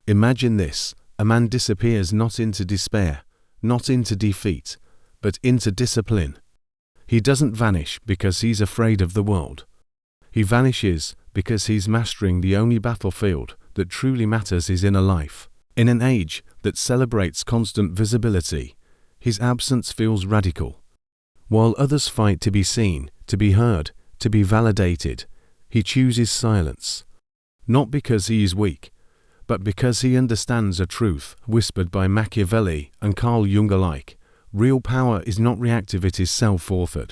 Imagine this: a man disappears not into despair, not into defeat, but into discipline. He doesn't vanish because he's afraid of the world. He vanishes because he's mastering the only battlefield that truly matters, his inner life. In an age that celebrates constant visibility, his absence feels radical. While others fight to be seen, to be heard, to be validated, he chooses silence. Not because he is weak, but because he understands a truth whispered by Machiavelli and Carl Jung alike. Real power is not reactive, it is self-authored.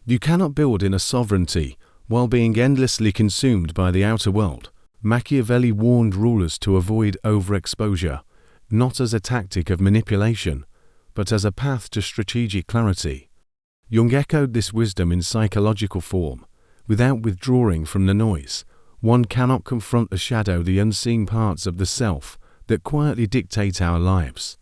You cannot build inner sovereignty while being endlessly consumed by the outer world. Machiavelli warned rulers to avoid overexposure, not as a tactic of manipulation, but as a path to strategic clarity. Jung echoed this wisdom in psychological form. Without withdrawing from the noise, one cannot confront the shadow, the unseen parts of the self that quietly dictate our lives.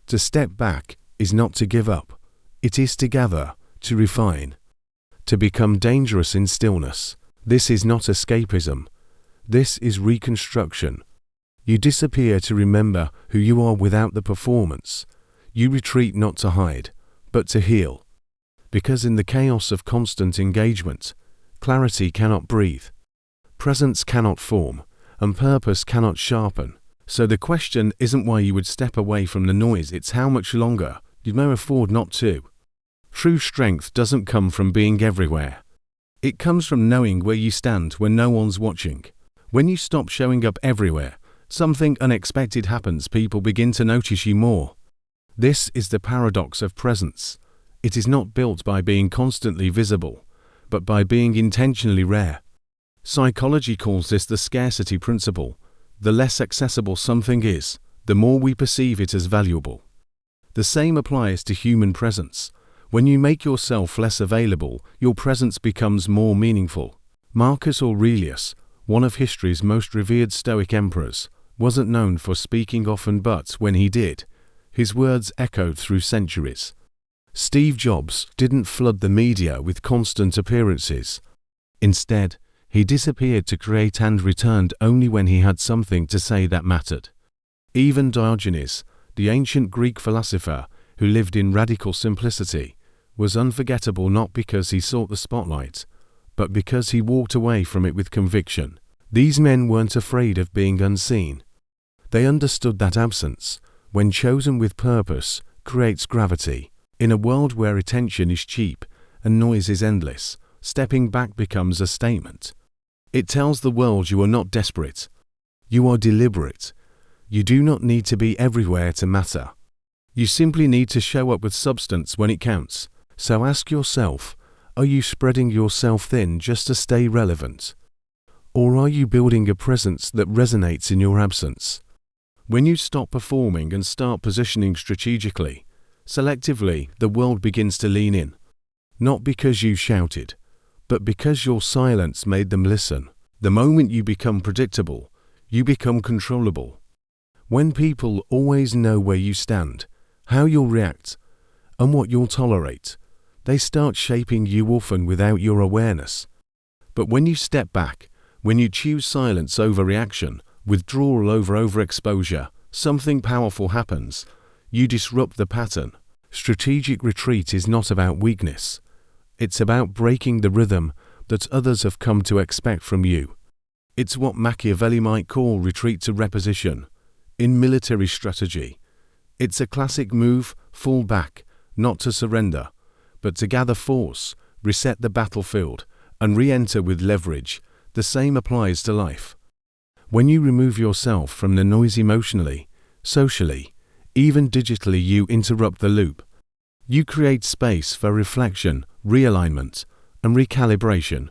To step back is not to give up. It is to gather, to refine, to become dangerous in stillness. This is not escapism. This is reconstruction. You disappear to remember who you are without the performance. You retreat not to hide, but to heal. Because in the chaos of constant engagement, clarity cannot breathe, presence cannot form, and purpose cannot sharpen. So the question isn't why you would step away from the noise, it's how much longer you may afford not to. True strength doesn't come from being everywhere. It comes from knowing where you stand when no one's watching. When you stop showing up everywhere, something unexpected happens. People begin to notice you more. This is the paradox of presence. It is not built by being constantly visible, but by being intentionally rare. Psychology calls this the scarcity principle. The less accessible something is, the more we perceive it as valuable. The same applies to human presence. When you make yourself less available, your presence becomes more meaningful. Marcus Aurelius, one of history's most revered Stoic emperors, wasn't known for speaking often, but when he did, his words echoed through centuries. Steve Jobs didn't flood the media with constant appearances. Instead, he disappeared to create and returned only when he had something to say that mattered. Even Diogenes, the ancient Greek philosopher who lived in radical simplicity, was unforgettable not because he sought the spotlight, but because he walked away from it with conviction. These men weren't afraid of being unseen. They understood that absence, when chosen with purpose, creates gravity. In a world where attention is cheap and noise is endless, stepping back becomes a statement. It tells the world you are not desperate. You are deliberate. You do not need to be everywhere to matter. You simply need to show up with substance when it counts. So ask yourself, are you spreading yourself thin just to stay relevant? Or are you building a presence that resonates in your absence? When you stop performing and start positioning strategically, selectively, the world begins to lean in. Not because you shouted, but because your silence made them listen. The moment you become predictable, you become controllable. When people always know where you stand, how you'll react, and what you'll tolerate, they start shaping you often without your awareness. But when you step back, when you choose silence over reaction, withdrawal over overexposure, something powerful happens. You disrupt the pattern. Strategic retreat is not about weakness. It's about breaking the rhythm that others have come to expect from you. It's what Machiavelli might call retreat to reposition. In military strategy, it's a classic move: fall back, not to surrender, but to gather force, reset the battlefield, and re-enter with leverage. The same applies to life. When you remove yourself from the noise emotionally, socially, even digitally, you interrupt the loop. You create space for reflection, realignment, and recalibration.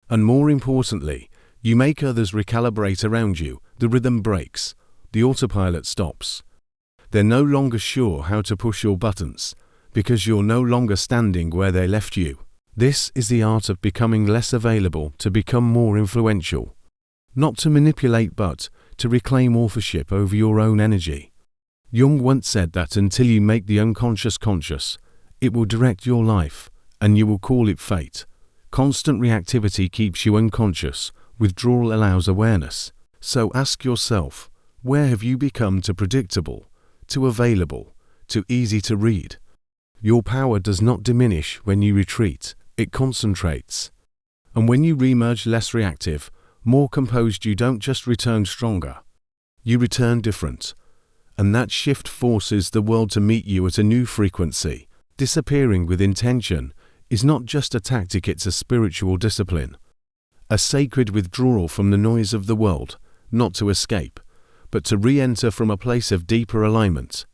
And more importantly, you make others recalibrate around you. The rhythm breaks. The autopilot stops. They're no longer sure how to push your buttons, because you're no longer standing where they left you. This is the art of becoming less available to become more influential. Not to manipulate, but to reclaim authorship over your own energy. Jung once said that until you make the unconscious conscious, it will direct your life, and you will call it fate. Constant reactivity keeps you unconscious. Withdrawal allows awareness. So ask yourself, Where have you become too predictable, too available, too easy to read? Your power does not diminish when you retreat, it concentrates. And when you re-emerge less reactive, more composed, you don't just return stronger. You return different. And that shift forces the world to meet you at a new frequency. Disappearing with intention is not just a tactic, it's a spiritual discipline. A sacred withdrawal from the noise of the world, not to escape, but to re-enter from a place of deeper alignment.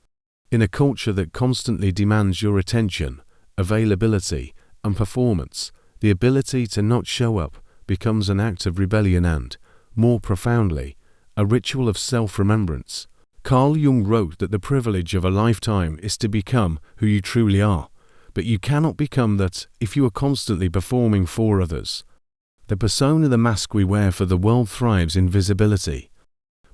In a culture that constantly demands your attention, availability, and performance, the ability to not show up becomes an act of rebellion and, more profoundly, a ritual of self-remembrance. Carl Jung wrote that the privilege of a lifetime is to become who you truly are, but you cannot become that if you are constantly performing for others. The persona, the mask we wear for the world, thrives in visibility.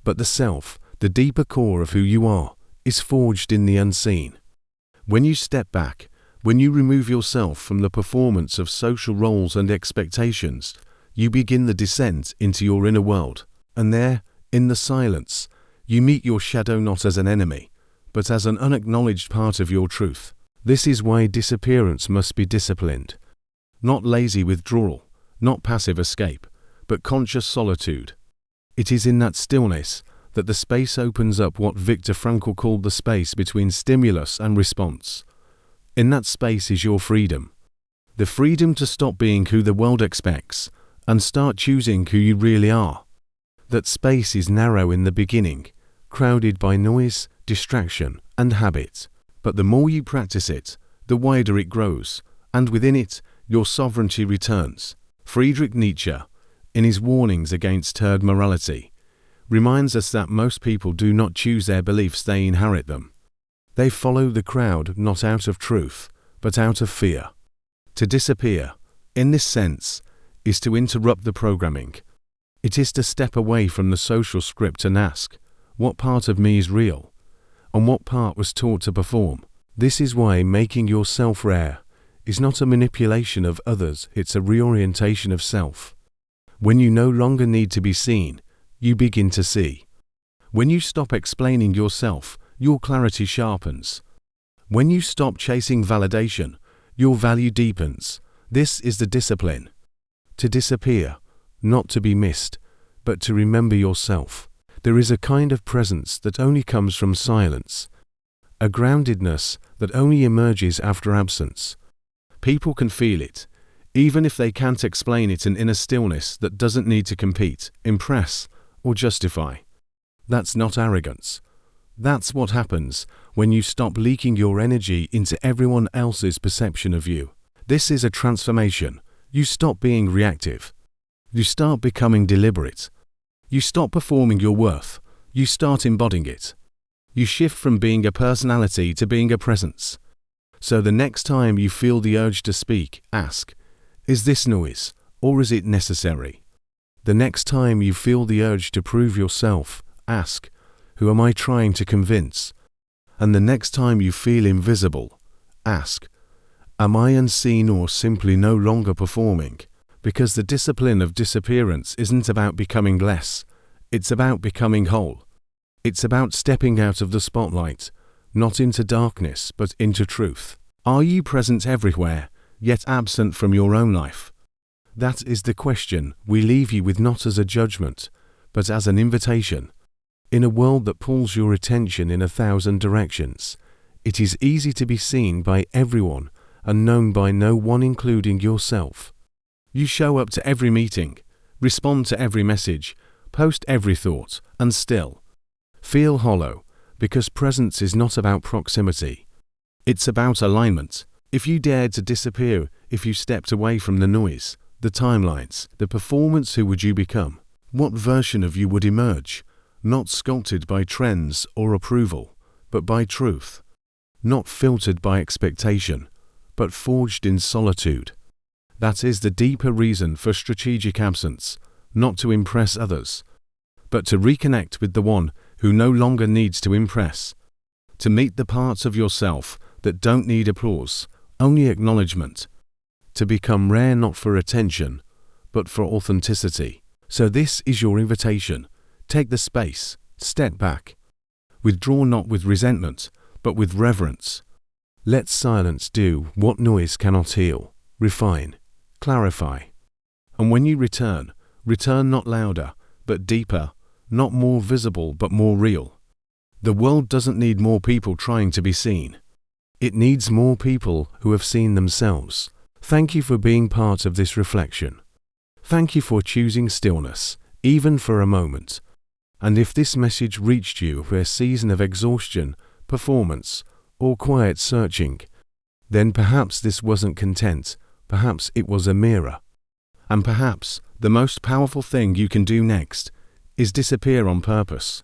But the self, the deeper core of who you are, is forged in the unseen. When you step back, when you remove yourself from the performance of social roles and expectations, you begin the descent into your inner world, and there, in the silence, you meet your shadow not as an enemy, but as an unacknowledged part of your truth. This is why disappearance must be disciplined. Not lazy withdrawal, not passive escape, but conscious solitude. It is in that stillness that the space opens up, what Viktor Frankl called the space between stimulus and response. In that space is your freedom. The freedom to stop being who the world expects and start choosing who you really are. That space is narrow in the beginning, crowded by noise, distraction, and habit. But the more you practice it, the wider it grows, and within it, your sovereignty returns. Friedrich Nietzsche, in his warnings against herd morality, reminds us that most people do not choose their beliefs, they inherit them. They follow the crowd not out of truth, but out of fear. To disappear, in this sense, is to interrupt the programming. It is to step away from the social script and ask, what part of me is real? And what part was taught to perform? This is why making yourself rare is not a manipulation of others, it's a reorientation of self. When you no longer need to be seen, you begin to see. When you stop explaining yourself, your clarity sharpens. When you stop chasing validation, your value deepens. This is the discipline. To disappear, not to be missed, but to remember yourself. There is a kind of presence that only comes from silence, a groundedness that only emerges after absence. People can feel it, even if they can't explain it, an inner stillness that doesn't need to compete, impress, or justify. That's not arrogance. That's what happens when you stop leaking your energy into everyone else's perception of you. This is a transformation. You stop being reactive. You start becoming deliberate. You stop performing your worth. You start embodying it. You shift from being a personality to being a presence. So the next time you feel the urge to speak, ask, is this noise, or is it necessary? The next time you feel the urge to prove yourself, ask, who am I trying to convince? And the next time you feel invisible, ask, am I unseen or simply no longer performing? Because the discipline of disappearance isn't about becoming less, it's about becoming whole. It's about stepping out of the spotlight, not into darkness but into truth. Are you present everywhere, yet absent from your own life? That is the question we leave you with, not as a judgment, but as an invitation. In a world that pulls your attention in 1,000 directions, it is easy to be seen by everyone and known by no one, including yourself. You show up to every meeting, respond to every message, post every thought, and still feel hollow, because presence is not about proximity. It's about alignment. If you dared to disappear, if you stepped away from the noise, the timelines, the performance, who would you become? What version of you would emerge? Not sculpted by trends or approval, but by truth. Not filtered by expectation, but forged in solitude. That is the deeper reason for strategic absence, not to impress others, but to reconnect with the one who no longer needs to impress. To meet the parts of yourself that don't need applause, only acknowledgement. To become rare, not for attention, but for authenticity. So this is your invitation. Take the space, Step back. Withdraw not with resentment, but with reverence. Let silence do what noise cannot heal, refine, clarify. And when you return, return not louder, but deeper, not more visible, but more real. The world doesn't need more people trying to be seen. It needs more people who have seen themselves. Thank you for being part of this reflection. Thank you for choosing stillness, even for a moment. And if this message reached you for a season of exhaustion, performance, or quiet searching, then perhaps this wasn't content, perhaps it was a mirror. And perhaps the most powerful thing you can do next is disappear on purpose.